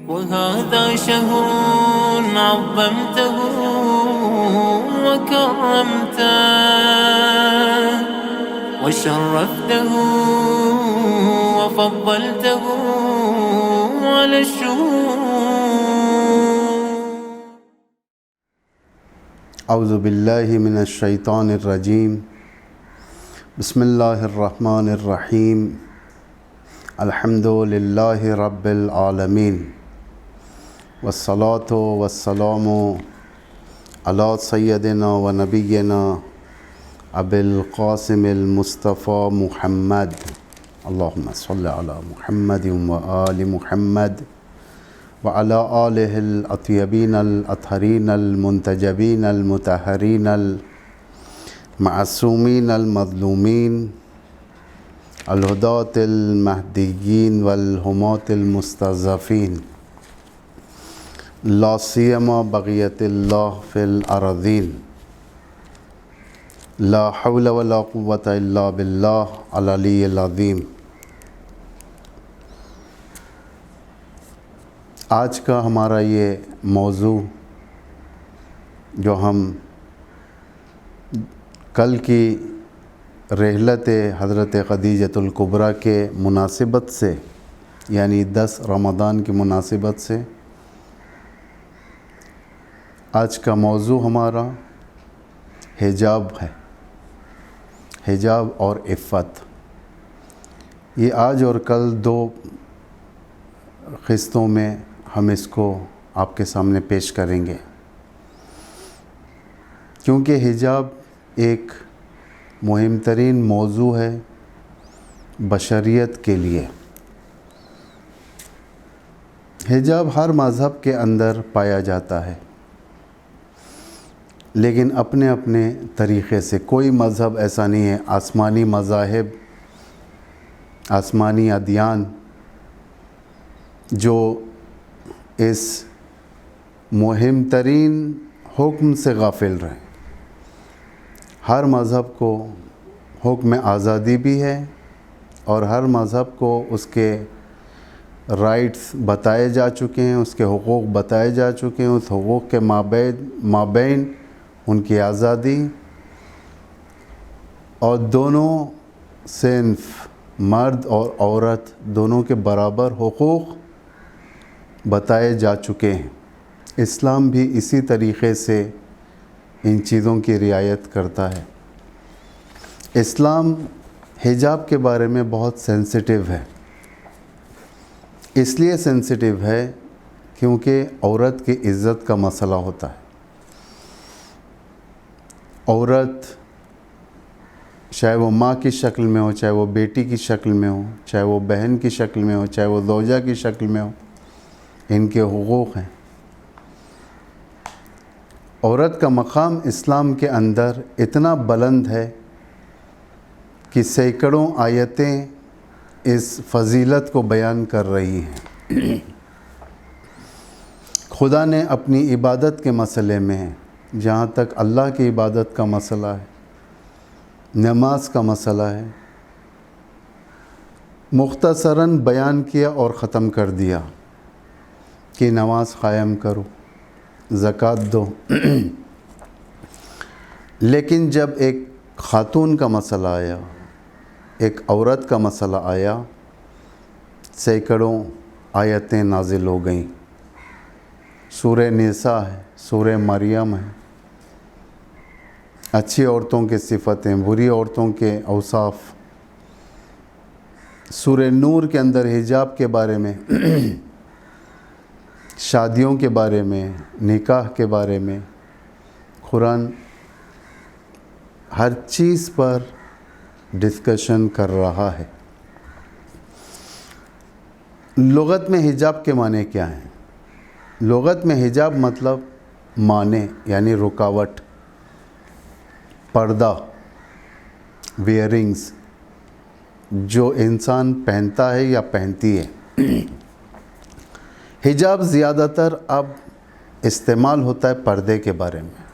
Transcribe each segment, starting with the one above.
وهذا شهر عظمته وكرمته وشرفته وفضلته على الشهور. اعوذ باللہ من الشیطان الرجیم. بسم اللہ الرحمن الرحیم. الحمد للہ رب العالمین والصلاة والسلام علی سیدنا و نبینا ابی القاسم المصطفیٰ محمد. اللہم صلی علی محمد و آل محمد وعلى آلہ الاطیبین الاطہرین المنتجبین المطہرین المعصومین المظلومین الہداة المہدیین والہماة المستضعفین لا سیما بقیت اللہ فی الارضین. لا حول ولا قوة الا باللہ العلی العظیم. آج کا ہمارا یہ موضوع جو ہم کل کی رحلت حضرت خدیجۃ الکبریٰ کے مناسبت سے یعنی 10 رمضان کی مناسبت سے آج کا موضوع ہمارا حجاب ہے. حجاب اور عفت. یہ آج اور کل 2 قسطوں میں ہم اس کو آپ کے سامنے پیش کریں گے، کیونکہ حجاب ایک مہم ترین موضوع ہے بشریت کے لیے. حجاب ہر مذہب کے اندر پایا جاتا ہے، لیکن اپنے اپنے طریقے سے. کوئی مذہب ایسا نہیں ہے، آسمانی مذاہب، آسمانی ادیان جو اس مہم ترین حکم سے غافل رہے. ہر مذہب کو حکم آزادی بھی ہے اور ہر مذہب کو اس کے رائٹس بتائے جا چکے ہیں، اس کے حقوق بتائے جا چکے ہیں. اس حقوق کے مابین ان کی آزادی اور دونوں صنف مرد اور عورت دونوں کے برابر حقوق بتائے جا چکے ہیں. اسلام بھی اسی طریقے سے ان چیزوں کی رعایت کرتا ہے. اسلام حجاب کے بارے میں بہت سینسٹیو ہے. اس لیے سینسٹیو ہے کیونکہ عورت کی عزت کا مسئلہ ہوتا ہے. عورت چاہے وہ ماں کی شکل میں ہو، چاہے وہ بیٹی کی شکل میں ہو، چاہے وہ بہن کی شکل میں ہو، چاہے وہ زوجہ کی شکل میں ہو، ان کے حقوق ہیں. عورت کا مقام اسلام کے اندر اتنا بلند ہے کہ سینکڑوں آیتیں اس فضیلت کو بیان کر رہی ہیں. خدا نے اپنی عبادت کے مسئلے میں، جہاں تک اللہ کی عبادت کا مسئلہ ہے، نماز کا مسئلہ ہے، مختصراً بیان کیا اور ختم کر دیا کہ نماز قائم کرو، زکوٰۃ دو. لیکن جب ایک خاتون کا مسئلہ آیا، ایک عورت کا مسئلہ آیا، سینکڑوں آیتیں نازل ہو گئیں. سورہ نساء ہے، سورہ مریم ہے، اچھی عورتوں کے صفتیں، بری عورتوں کے اوصاف. سورہ نور کے اندر حجاب کے بارے میں، شادیوں کے بارے میں، نکاح کے بارے میں قرآن ہر چیز پر ڈسکشن کر رہا ہے. لغت میں حجاب کے معنی کیا ہیں؟ لغت میں حجاب مطلب معنی یعنی رکاوٹ، پردہ، ویئرنگز جو انسان پہنتا ہے یا پہنتی ہے. حجاب زیادہ تر اب استعمال ہوتا ہے پردے کے بارے میں،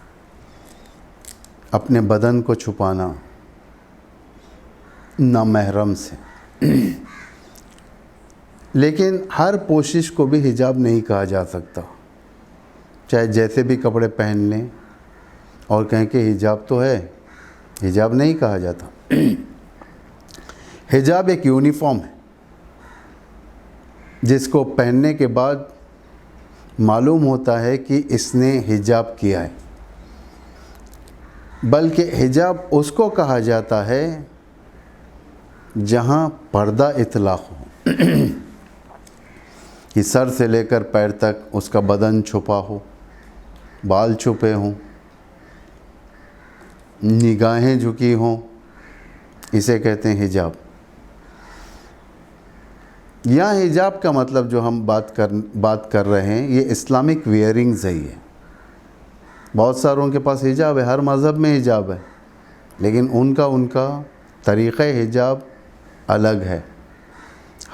اپنے بدن کو چھپانا نامحرم سے. لیکن ہر پوشش کو بھی حجاب نہیں کہا جا سکتا، چاہے جیسے بھی کپڑے پہن لیں اور کہیں کہ حجاب تو ہے، حجاب نہیں کہا جاتا۔ حجاب ایک یونیفارم ہے جس کو پہننے کے بعد معلوم ہوتا ہے کہ اس نے حجاب کیا ہے، بلکہ حجاب اس کو کہا جاتا ہے جہاں پردہ اطلاق ہو، کہ سر سے لے کر پیر تک اس کا بدن چھپا ہو، بال چھپے ہوں، نگاہیں جھکی ہوں، اسے کہتے ہیں حجاب۔ یہاں حجاب کا مطلب جو ہم بات کر رہے ہیں یہ اسلامک ویئرنگز ہے۔ یہ بہت ساروں کے پاس حجاب ہے، ہر مذہب میں حجاب ہے، لیکن ان کا طریقہ حجاب الگ ہے،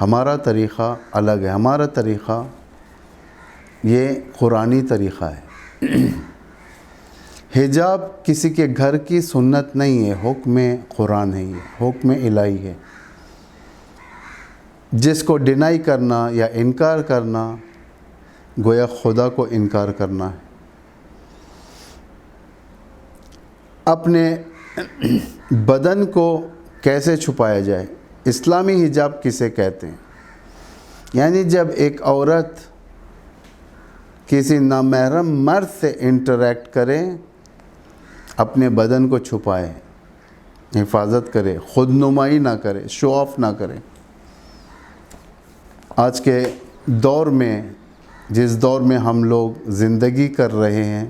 ہمارا طریقہ الگ ہے۔ ہمارا طریقہ یہ قرآنی طریقہ ہے۔ حجاب کسی کے گھر کی سنت نہیں ہے، حکم قرآن ہے، یہ حکم الہی ہے۔ جس کو ڈینائی کرنا یا انکار کرنا گویا خدا کو انکار کرنا ہے۔ اپنے بدن کو کیسے چھپایا جائے؟ اسلامی حجاب کسے کہتے ہیں؟ یعنی جب ایک عورت کسی نامحرم مرد سے انٹریکٹ کرے، اپنے بدن کو چھپائے، حفاظت کرے، خود نمائی نہ کرے، شو آف نہ کرے۔ آج کے دور میں، جس دور میں ہم لوگ زندگی کر رہے ہیں،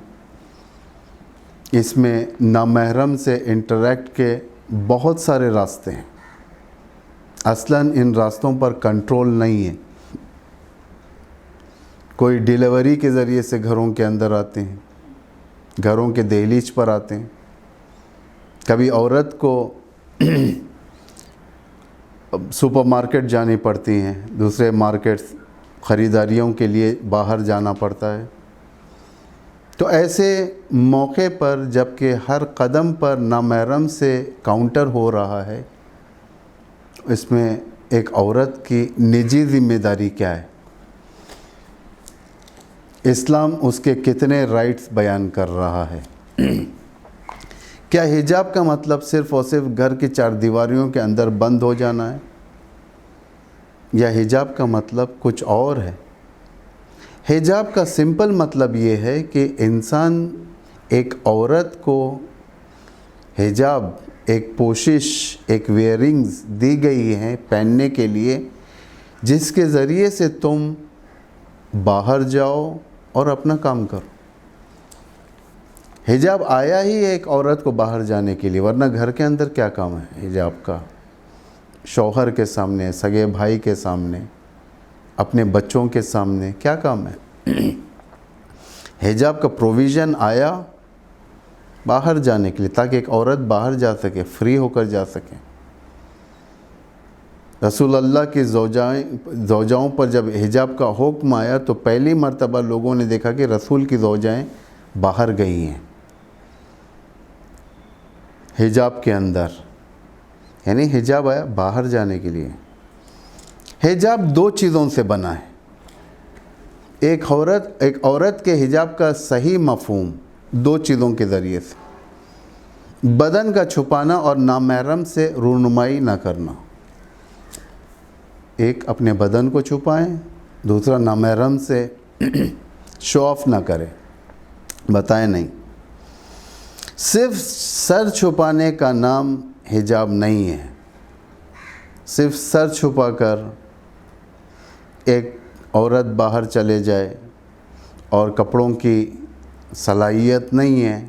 اس میں نامحرم سے انٹریکٹ کے بہت سارے راستے ہیں۔ اصلاً ان راستوں پر کنٹرول نہیں ہے۔ کوئی ڈیلیوری کے ذریعے سے گھروں کے اندر آتے ہیں، گھروں کے دہلیز پر آتے ہیں۔ کبھی عورت کو سپر مارکیٹ جانی پڑتی ہیں، دوسرے مارکیٹس خریداریوں کے لیے باہر جانا پڑتا ہے۔ تو ایسے موقع پر جب کہ ہر قدم پر نامحرم سے کاؤنٹر ہو رہا ہے، اس میں ایک عورت کی نجی ذمہ داری کیا ہے؟ اسلام اس کے کتنے رائٹس بیان کر رہا ہے؟ کیا حجاب کا مطلب صرف اور صرف گھر کی چار دیواریوں کے اندر بند ہو جانا ہے؟ یا حجاب کا مطلب کچھ اور ہے؟ حجاب کا سمپل مطلب یہ ہے کہ انسان ایک عورت کو حجاب، ایک پوشش، ایک ویئرنگز دی گئی ہیں پہننے کے لیے، جس کے ذریعے سے تم باہر جاؤ اور اپنا کام کرو۔ حجاب آیا ہی ایک عورت کو باہر جانے کے لیے، ورنہ گھر کے اندر کیا کام ہے حجاب کا؟ شوہر کے سامنے، سگے بھائی کے سامنے، اپنے بچوں کے سامنے کیا کام ہے؟ حجاب کا پروویژن آیا باہر جانے کے لیے، تاکہ ایک عورت باہر جا سکے، فری ہو کر جا سکے۔ رسول اللہ کی زوجاؤں پر جب حجاب کا حکم آیا تو پہلی مرتبہ لوگوں نے دیکھا کہ رسول کی زوجائیں باہر گئی ہیں حجاب کے اندر، یعنی حجاب آیا باہر جانے کے لیے۔ حجاب دو چیزوں سے بنا ہے۔ ایک عورت کے حجاب کا صحیح مفہوم دو چیزوں کے ذریعے سے: بدن کا چھپانا اور نامحرم سے رونمائی نہ کرنا۔ ایک اپنے بدن کو چھپائیں، دوسرا نامحرم سے شو آف نہ کرے، بتائیں نہیں۔ صرف سر چھپانے کا نام حجاب نہیں ہے۔ صرف سر چھپا کر ایک عورت باہر چلے جائے اور کپڑوں کی صلاحیت نہیں ہے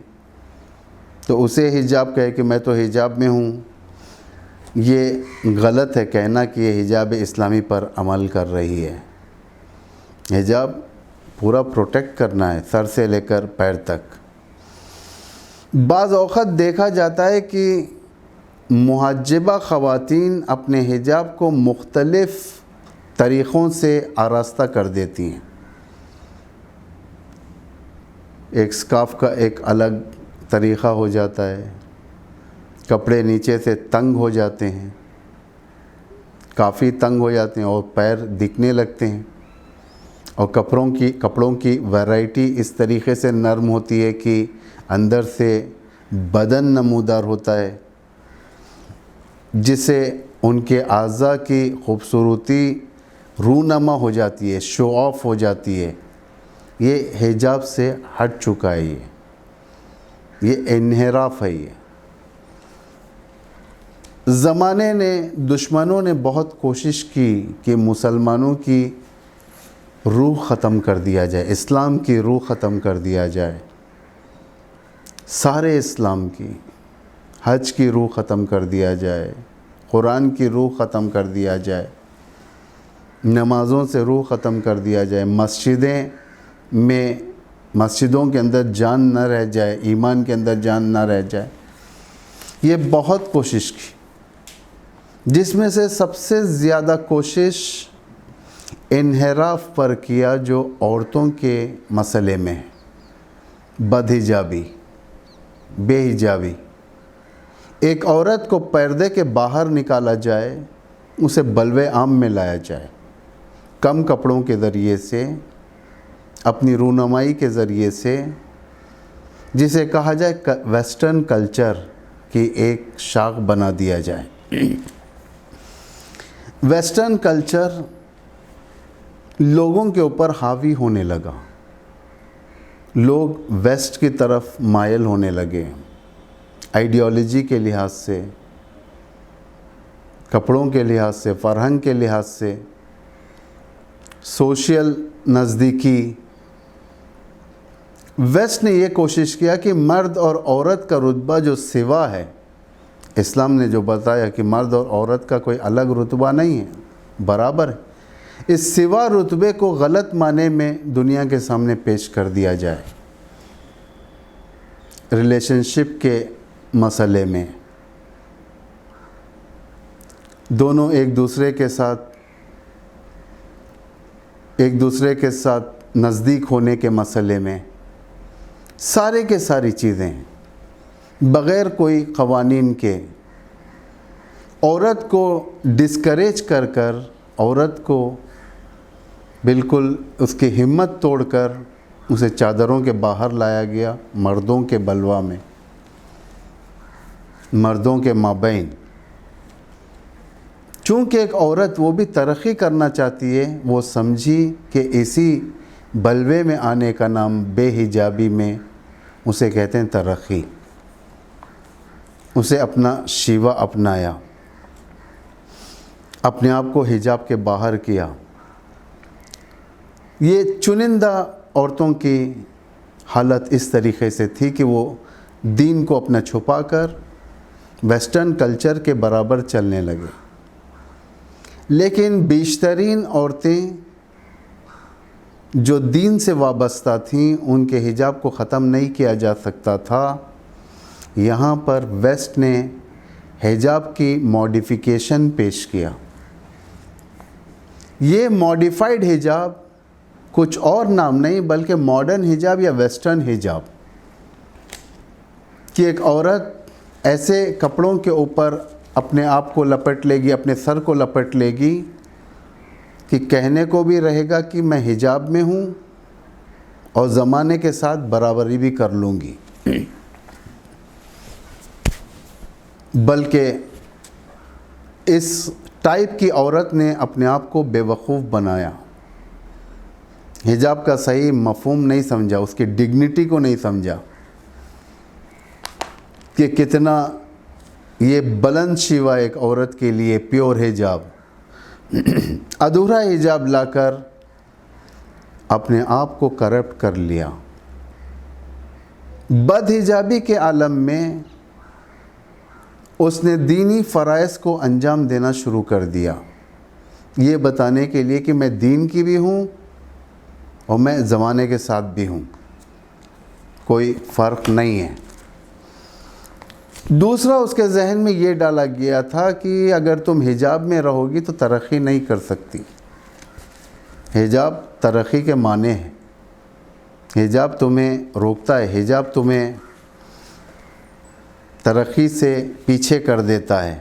تو اسے حجاب کہے کہ میں تو حجاب میں ہوں، یہ غلط ہے کہنا کہ یہ حجاب اسلامی پر عمل کر رہی ہے۔ حجاب پورا پروٹیکٹ کرنا ہے، سر سے لے کر پیر تک۔ بعض اوقات دیکھا جاتا ہے کہ محجبہ خواتین اپنے حجاب کو مختلف طریقوں سے آراستہ کر دیتی ہیں۔ ایک سکارف کا ایک الگ طریقہ ہو جاتا ہے، کپڑے نیچے سے تنگ ہو جاتے ہیں، کافی تنگ ہو جاتے ہیں اور پیر دکھنے لگتے ہیں، اور کپڑوں کی ویرائٹی اس طریقے سے نرم ہوتی ہے کہ اندر سے بدن نمودار ہوتا ہے، جس سے ان کے اعضاء کی خوبصورتی رونما ہو جاتی ہے، شو آف ہو جاتی ہے۔ یہ حجاب سے ہٹ چکا ہے، یہ انحراف ہے۔ یہ زمانے نے، دشمنوں نے بہت کوشش کی کہ مسلمانوں کی روح ختم کر دیا جائے، اسلام کی روح ختم کر دیا جائے، سارے اسلام کی، حج کی روح ختم کر دیا جائے، قرآن کی روح ختم کر دیا جائے، نمازوں سے روح ختم کر دیا جائے، مسجدوں کے اندر جان نہ رہ جائے، ایمان کے اندر جان نہ رہ جائے۔ یہ بہت کوشش کی، جس میں سے سب سے زیادہ کوشش انحراف پر کیا جو عورتوں کے مسئلے میں ہے، بد حجابی، بے حجابی۔ ایک عورت کو پردے کے باہر نکالا جائے، اسے بلوے عام میں لایا جائے، کم کپڑوں کے ذریعے سے، اپنی رونمائی کے ذریعے سے، جسے کہا جائے ویسٹرن کلچر کی ایک شاخ بنا دیا جائے۔ ویسٹرن کلچر لوگوں کے اوپر حاوی ہونے لگا، لوگ ویسٹ کی طرف مائل ہونے لگے، آئیڈیالوجی کے لحاظ سے، کپڑوں کے لحاظ سے، فرہنگ کے لحاظ سے، سوشل نزدیکی۔ ویسٹ نے یہ کوشش کیا کہ مرد اور عورت کا رتبہ جو سوا ہے، اسلام نے جو بتایا کہ مرد اور عورت کا کوئی الگ رتبہ نہیں ہے، برابر ہے، اس سوا رتبے کو غلط معنی میں دنیا کے سامنے پیش کر دیا جائے۔ ریلیشن شپ کے مسئلے میں دونوں ایک دوسرے کے ساتھ نزدیک ہونے کے مسئلے میں، سارے کے ساری چیزیں بغیر کوئی قوانین کے، عورت کو ڈسکریج کر کر، عورت کو بالکل اس کی ہمت توڑ کر اسے چادروں کے باہر لایا گیا، مردوں کے بلوا میں، مردوں کے مابین۔ چونکہ ایک عورت وہ بھی ترقی کرنا چاہتی ہے، وہ سمجھی کہ اسی بلوے میں آنے کا نام بے حجابی میں اسے کہتے ہیں ترقی۔ اسے اپنا شیوا اپنایا، اپنے آپ کو حجاب کے باہر کیا۔ یہ چنندہ عورتوں کی حالت اس طریقے سے تھی کہ وہ دین کو اپنا چھپا کر ویسٹرن کلچر کے برابر چلنے لگے۔ لیکن بیشترین عورتیں جو دین سے وابستہ تھیں، ان کے حجاب کو ختم نہیں کیا جا سکتا تھا۔ یہاں پر ویسٹ نے حجاب کی ماڈیفیکیشن پیش کیا۔ یہ ماڈیفائڈ حجاب کچھ اور نام نہیں بلکہ ماڈرن حجاب یا ویسٹرن حجاب، کہ ایک عورت ایسے کپڑوں کے اوپر اپنے آپ کو لپٹ لے گی، اپنے سر کو لپٹ لے گی کہ کہنے کو بھی رہے گا کہ میں حجاب میں ہوں اور زمانے کے ساتھ برابری بھی کر لوں گی، بلکہ اس ٹائپ کی عورت نے اپنے آپ کو بے وقوف بنایا، حجاب کا صحیح مفہوم نہیں سمجھا، اس کی ڈگنیٹی کو نہیں سمجھا کہ کتنا یہ بلند شیوا ایک عورت کے لیے پیور حجاب، ادھورا حجاب لا کر اپنے آپ کو کرپٹ کر لیا۔ بد حجابی کے عالم میں اس نے دینی فرائض کو انجام دینا شروع کر دیا، یہ بتانے کے لیے کہ میں دین کی بھی ہوں اور میں زمانے کے ساتھ بھی ہوں، کوئی فرق نہیں ہے۔ دوسرا، اس کے ذہن میں یہ ڈالا گیا تھا کہ اگر تم حجاب میں رہو گی تو ترقی نہیں کر سکتی۔ حجاب ترقی کے معنی ہے، حجاب تمہیں روکتا ہے، حجاب تمہیں ترقی سے پیچھے کر دیتا ہے۔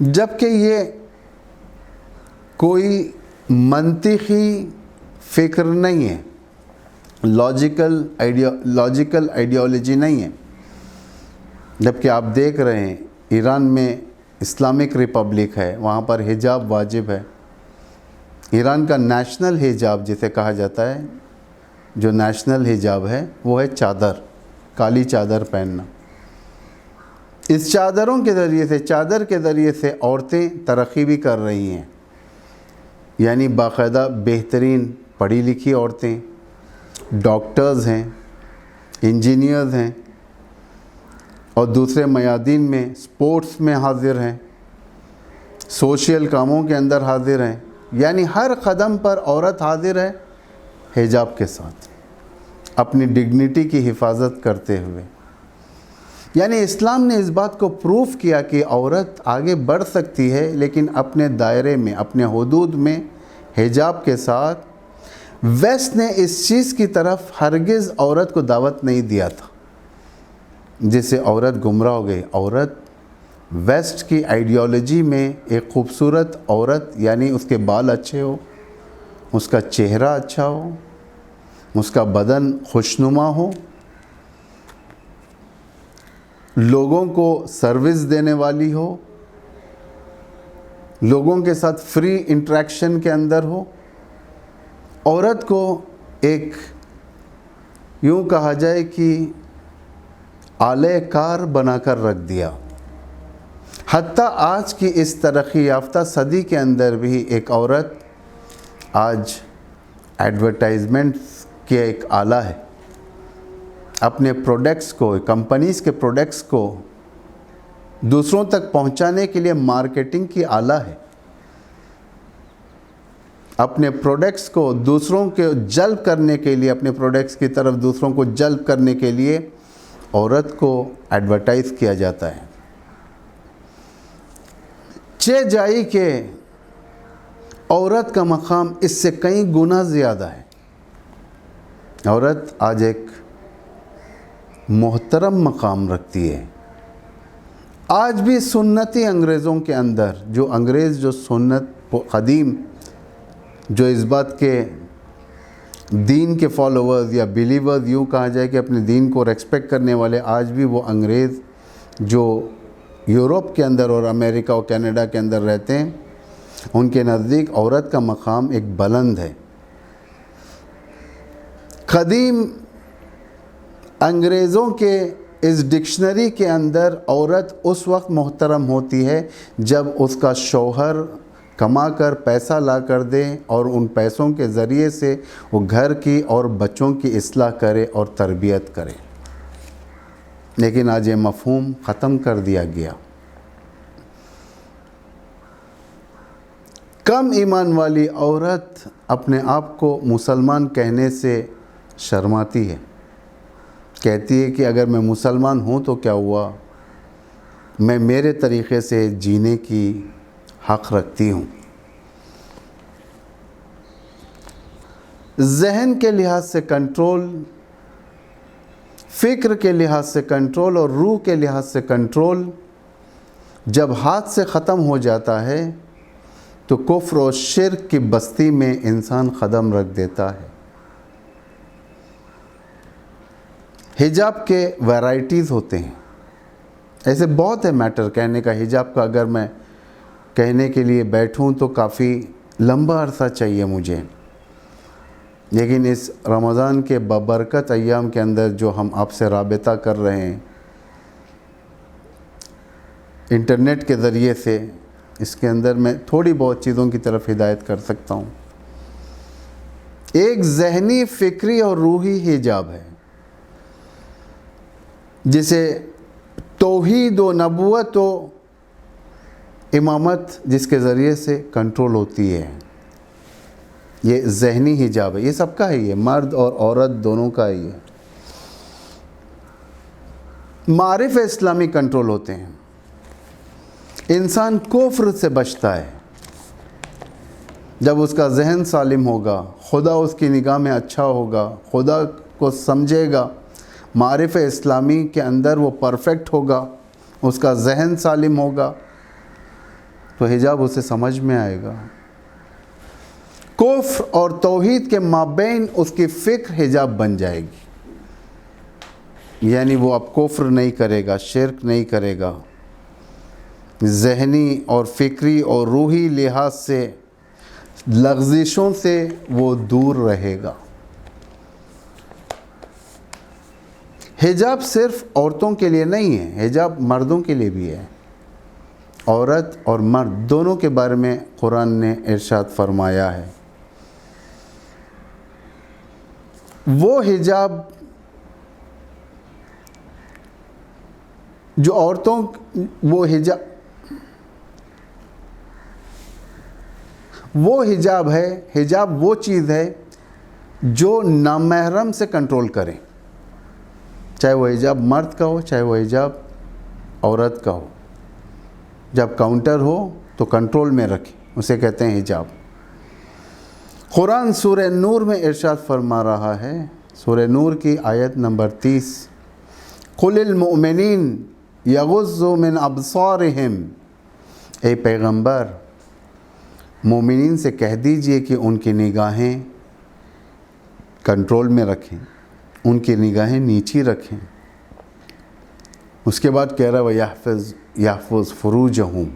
جبکہ یہ کوئی منطقی فکر نہیں ہے، لاجیکل آئیڈیالوجی نہیں ہے. جبکہ آپ دیکھ رہے ہیں ایران میں اسلامک ریپبلک ہے، وہاں پر حجاب واجب ہے. ایران کا نیشنل حجاب جسے کہا جاتا ہے، جو نیشنل حجاب ہے وہ ہے چادر، کالی چادر پہننا. اس چادر کے ذریعے سے عورتیں ترقی بھی کر رہی ہیں، یعنی باقاعدہ بہترین پڑھی لکھی عورتیں ڈاکٹرز ہیں، انجینئرز ہیں، اور دوسرے میادین میں سپورٹس میں حاضر ہیں، سوشل کاموں کے اندر حاضر ہیں. یعنی ہر قدم پر عورت حاضر ہے حجاب کے ساتھ، اپنی ڈگنیٹی کی حفاظت کرتے ہوئے. یعنی اسلام نے اس بات کو پروف کیا کہ عورت آگے بڑھ سکتی ہے، لیکن اپنے دائرے میں، اپنے حدود میں حجاب کے ساتھ. ویسٹ نے اس چیز کی طرف ہرگز عورت کو دعوت نہیں دیا تھا جس سے عورت گمراہ ہو گئی. عورت ویسٹ کی آئیڈیالوجی میں ایک خوبصورت عورت، یعنی اس کے بال اچھے ہو، اس کا چہرہ اچھا ہو، اس کا بدن خوشنما ہو، لوگوں کو سروس دینے والی ہو، لوگوں کے ساتھ فری انٹریکشن کے اندر ہو. عورت کو ایک یوں کہا جائے کہ آلے کار بنا کر رکھ دیا. حتیٰ آج کی اس ترقی یافتہ صدی کے اندر بھی ایک عورت آج ایڈورٹائزمنٹ کے ایک آلہ ہے. اپنے پروڈکٹس کو، کمپنیز کے پروڈکٹس کو دوسروں تک پہنچانے کے لیے مارکیٹنگ کی آلہ ہے. اپنے پروڈکٹس کو دوسروں کے جلب کرنے کے لیے، اپنے پروڈکٹس کی طرف دوسروں کو جلب کرنے کے لیے عورت کو ایڈورٹائز کیا جاتا ہے. جائی کہ عورت کا مقام اس سے کئی گنا زیادہ ہے. عورت آج ایک محترم مقام رکھتی ہے. آج بھی سنتی انگریزوں کے اندر جو سنت قدیم، جو اس بات کے دین کے فالوورز یا بیلیورز، یوں کہا جائے کہ اپنے دین کو ریسپیکٹ کرنے والے، آج بھی وہ انگریز جو یورپ کے اندر اور امریکہ اور کینیڈا کے اندر رہتے ہیں، ان کے نزدیک عورت کا مقام ایک بلند ہے. قدیم انگریزوں کے اس ڈکشنری کے اندر عورت اس وقت محترم ہوتی ہے جب اس کا شوہر کما کر پیسہ لا کر دے اور ان پیسوں کے ذریعے سے وہ گھر کی اور بچوں کی اصلاح کرے اور تربیت کرے. لیکن آج یہ مفہوم ختم کر دیا گیا. کم ایمان والی عورت اپنے آپ کو مسلمان کہنے سے شرماتی ہے. کہتی ہے کہ اگر میں مسلمان ہوں تو کیا ہوا، میں میرے طریقے سے جینے کی حق رکھتی ہوں. ذہن کے لحاظ سے کنٹرول، فکر کے لحاظ سے کنٹرول اور روح کے لحاظ سے کنٹرول جب ہاتھ سے ختم ہو جاتا ہے تو کفر و شرک کی بستی میں انسان قدم رکھ دیتا ہے. حجاب کے ویرائٹیز ہوتے ہیں، ایسے بہت ہے میٹر کہنے کا. حجاب کا اگر میں کہنے کے لیے بیٹھوں تو کافی لمبا عرصہ چاہیے مجھے. لیکن اس رمضان کے بابرکت ایام کے اندر جو ہم آپ سے رابطہ کر رہے ہیں انٹرنیٹ کے ذریعے سے، اس کے اندر میں تھوڑی بہت چیزوں کی طرف ہدایت کر سکتا ہوں. ایک ذہنی، فکری اور روحی حجاب ہے جسے توحید و نبوت و امامت جس کے ذریعے سے کنٹرول ہوتی ہے. یہ ذہنی حجاب ہے، یہ سب کا ہے، یہ مرد اور عورت دونوں کا ہی ہے. معارف اسلامی کنٹرول ہوتے ہیں. انسان کفر سے بچتا ہے جب اس کا ذہن سالم ہوگا، خدا اس کی نگاہ میں اچھا ہوگا، خدا کو سمجھے گا، معارف اسلامی کے اندر وہ پرفیکٹ ہوگا، اس کا ذہن سالم ہوگا. تو حجاب اسے سمجھ میں آئے گا. کفر اور توحید کے مابین اس کی فکر حجاب بن جائے گی. یعنی وہ اب کفر نہیں کرے گا, شرک نہیں کرے گا, ذہنی اور فکری اور روحی لحاظ سے لغزشوں سے وہ دور رہے گا. حجاب صرف عورتوں کے لیے نہیں ہے, حجاب مردوں کے لیے بھی ہے. عورت اور مرد دونوں کے بارے میں قرآن نے ارشاد فرمایا ہے. وہ حجاب جو عورتوں وہ حجاب ہے, حجاب وہ چیز ہے جو نامحرم سے کنٹرول کرے, چاہے وہ حجاب مرد کا ہو چاہے وہ حجاب عورت کا ہو. جب کاؤنٹر ہو تو کنٹرول میں رکھے, اسے کہتے ہیں حجاب. قرآن سورہ نور میں ارشاد فرما رہا ہے, سورہ نور کی آیت نمبر 30, قُلِ الْمُؤْمِنِينَ يَغُضُّوا مِنْ أَبْصَارِهِمْ. اے پیغمبر مومنین سے کہہ دیجئے کہ ان کی نگاہیں کنٹرول میں رکھیں, ان کی نگاہیں نیچی رکھیں. اس کے بعد کہہ رہا ہے وَيَحْفَظْ فُرُوجَهُمْ,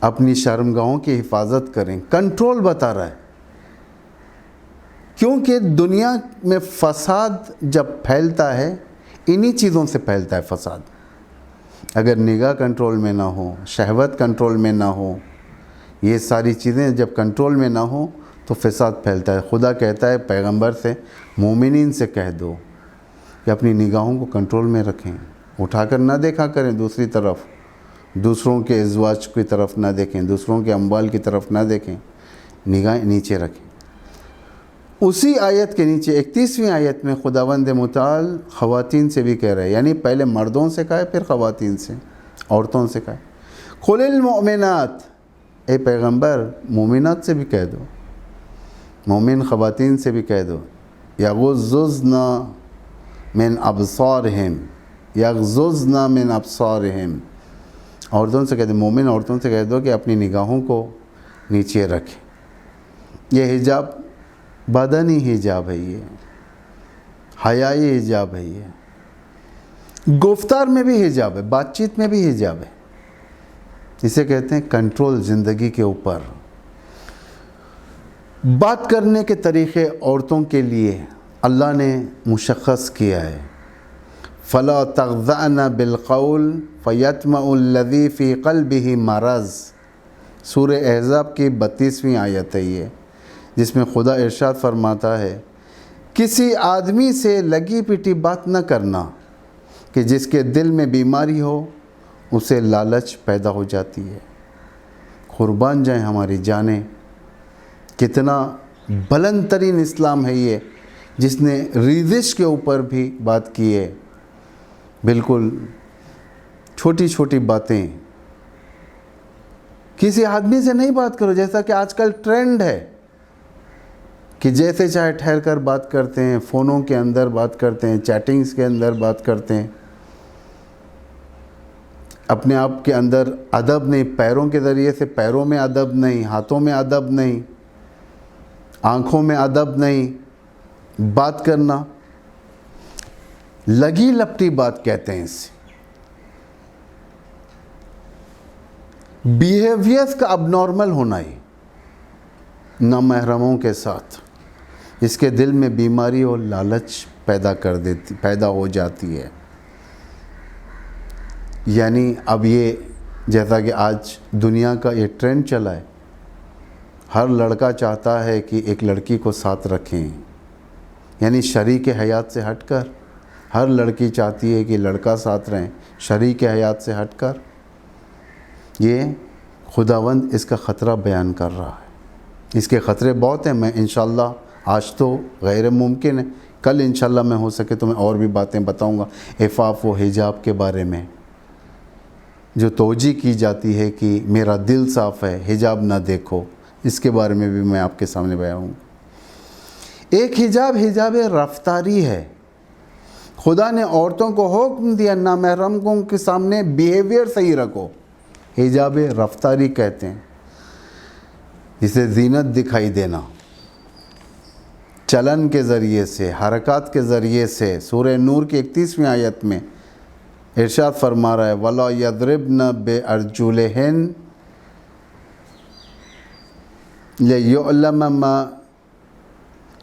اپنی شرمگاہوں کی حفاظت کریں. کنٹرول بتا رہا ہے, کیونکہ دنیا میں فساد جب پھیلتا ہے انہی چیزوں سے پھیلتا ہے فساد. اگر نگاہ کنٹرول میں نہ ہو, شہوت کنٹرول میں نہ ہو, یہ ساری چیزیں جب کنٹرول میں نہ ہو تو فساد پھیلتا ہے. خدا کہتا ہے پیغمبر سے, مومنین سے کہہ دو کہ اپنی نگاہوں کو کنٹرول میں رکھیں, اٹھا کر نہ دیکھا کریں دوسری طرف, دوسروں کے ازواج کی طرف نہ دیکھیں, دوسروں کے اموال کی طرف نہ دیکھیں, نگاہیں نیچے رکھیں. اسی آیت کے نیچے 31ویں آیت میں خداوند متعال خواتین سے بھی کہہ رہے ہیں, یعنی پہلے مردوں سے کہا ہے پھر خواتین سے, عورتوں سے کہا ہے. قُلِ الْمُؤْمِنَاتِ, اے پیغمبر مومنات سے بھی کہہ دو, مومن خواتین سے بھی کہہ دو, یغضضن من ابصارہم, یغضضن من ابصارہم, عورتوں سے کہہ دو, مومن عورتوں سے کہہ دو کہ اپنی نگاہوں کو نیچے رکھیں. یہ حجاب بدنی حجاب ہے, یہ حیائی حجاب ہے, یہ گفتار میں بھی حجاب ہے, بات چیت میں بھی حجاب ہے. اسے کہتے ہیں کنٹرول زندگی کے اوپر. بات کرنے کے طریقے عورتوں کے لیے اللہ نے مشخص کیا ہے. فَلَا تَخْضَعْنَ بِالْقَوْلِ فَيَطْمَعُ الَّذِي فِي قَلْبِهِ مَرَضٌ. سورہ احزاب کی 32ویں آیت ہے یہ, جس میں خدا ارشاد فرماتا ہے کسی آدمی سے لگی پٹی بات نہ کرنا کہ جس کے دل میں بیماری ہو, اسے لالچ پیدا ہو جاتی ہے. قربان جائیں ہماری جانیں, کتنا بلند ترین اسلام ہے یہ, جس نے ریزش کے اوپر بھی بات کی ہے. بالکل چھوٹی چھوٹی باتیں, کسی آدمی سے نہیں بات کرو, جیسا کہ آج کل ٹرینڈ ہے کہ جیسے چاہے ٹھہر کر بات کرتے ہیں, فونوں کے اندر بات کرتے ہیں, چیٹنگز کے اندر بات کرتے ہیں. اپنے آپ کے اندر ادب نہیں, پیروں کے ذریعے سے پیروں میں ادب نہیں, ہاتھوں میں ادب نہیں, آنکھوں میں ادب نہیں, بات کرنا لگی لپٹی بات کہتے ہیں اسے. بیہیویئرز کا اب نارمل ہونا ہی نامحرموں کے ساتھ, اس کے دل میں بیماری اور لالچ پیدا ہو جاتی ہے. یعنی اب یہ جیسا کہ آج دنیا کا یہ ٹرینڈ چلا ہے, ہر لڑکا چاہتا ہے کہ ایک لڑکی کو ساتھ رکھیں, یعنی شریک حیات سے ہٹ کر. ہر لڑکی چاہتی ہے کہ لڑکا ساتھ رہیں شریک حیات سے ہٹ کر. یہ خداوند اس کا خطرہ بیان کر رہا ہے. اس کے خطرے بہت ہیں. میں انشاءاللہ آج تو غیر ممکن ہے, کل انشاءاللہ میں ہو سکے تو میں اور بھی باتیں بتاؤں گا عفاف و حجاب کے بارے میں, جو توجہ کی جاتی ہے کہ میرا دل صاف ہے, حجاب نہ دیکھو. اس کے بارے میں بھی میں آپ کے سامنے بیان ہوں. ایک حجاب رفتاری ہے. خدا نے عورتوں کو حکم دیا نامحرموں کے سامنے بیہیویئر صحیح رکھو, حجاب رفتاری کہتے ہیں، جسے زینت دکھائی دینا، چلن کے ذریعے سے، حرکات کے ذریعے سے۔ سورہ نور کی 31ویں آیت میں ارشاد فرما رہا ہے وَلَا يَضْرِبْنَ بِأَرْجُلِهِنَّ لِيُعْلَمَ مَا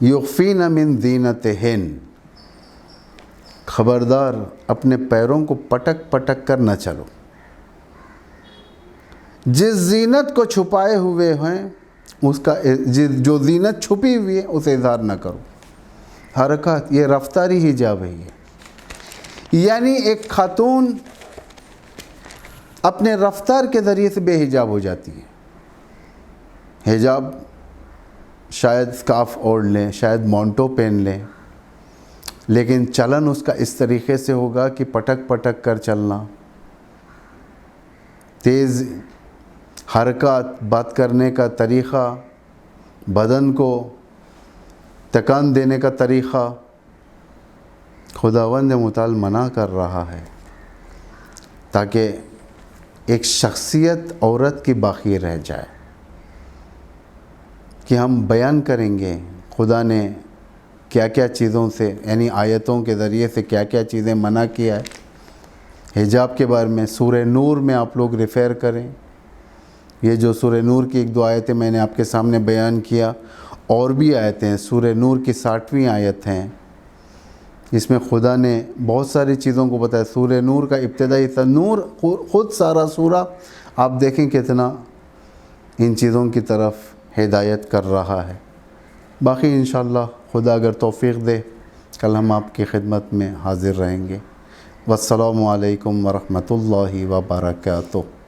يُخْفِينَ مِنْ زِينَتِهِنَّ، خبردار اپنے پیروں کو پٹک پٹک کر نہ چلو، جس زینت کو چھپائے ہوئے ہیں اس کا، جو زینت چھپی ہوئی ہے اسے اظہار نہ کرو۔ حرکات، یہ رفتاری حجاب ہے۔ یعنی ایک خاتون اپنے رفتار کے ذریعے سے بے حجاب ہو جاتی ہے۔ حجاب شاید اسکارف اوڑھ لیں، شاید مونٹو پہن لیں، لیکن چلن اس کا اس طریقے سے ہوگا کہ پٹک پٹک کر چلنا، تیز حرکات، بات کرنے کا طریقہ، بدن کو تکان دینے کا طریقہ، خداوند متعال منع کر رہا ہے تاکہ ایک شخصیت عورت کی باقی رہ جائے، کہ ہم بیان کریں گے خدا نے کیا کیا چیزوں سے، یعنی آیتوں کے ذریعے سے کیا کیا چیزیں منع کیا ہے۔ حجاب کے بارے میں سورہ نور میں آپ لوگ ریفر کریں، یہ جو سورہ نور کی 1-2 آیتیں میں نے آپ کے سامنے بیان کیا، اور بھی آیتیں ہیں، سورہ نور کی 60ویں آیت ہیں، اس میں خدا نے بہت ساری چیزوں کو بتایا۔ سورہ نور کا ابتدائی حصہ، نور خود سارا سورہ آپ دیکھیں کتنا ان چیزوں کی طرف ہدایت کر رہا ہے۔ باقی انشاءاللہ خدا اگر توفیق دے کل ہم آپ کی خدمت میں حاضر رہیں گے۔ والسلام علیکم ورحمۃ اللہ وبرکاتہ۔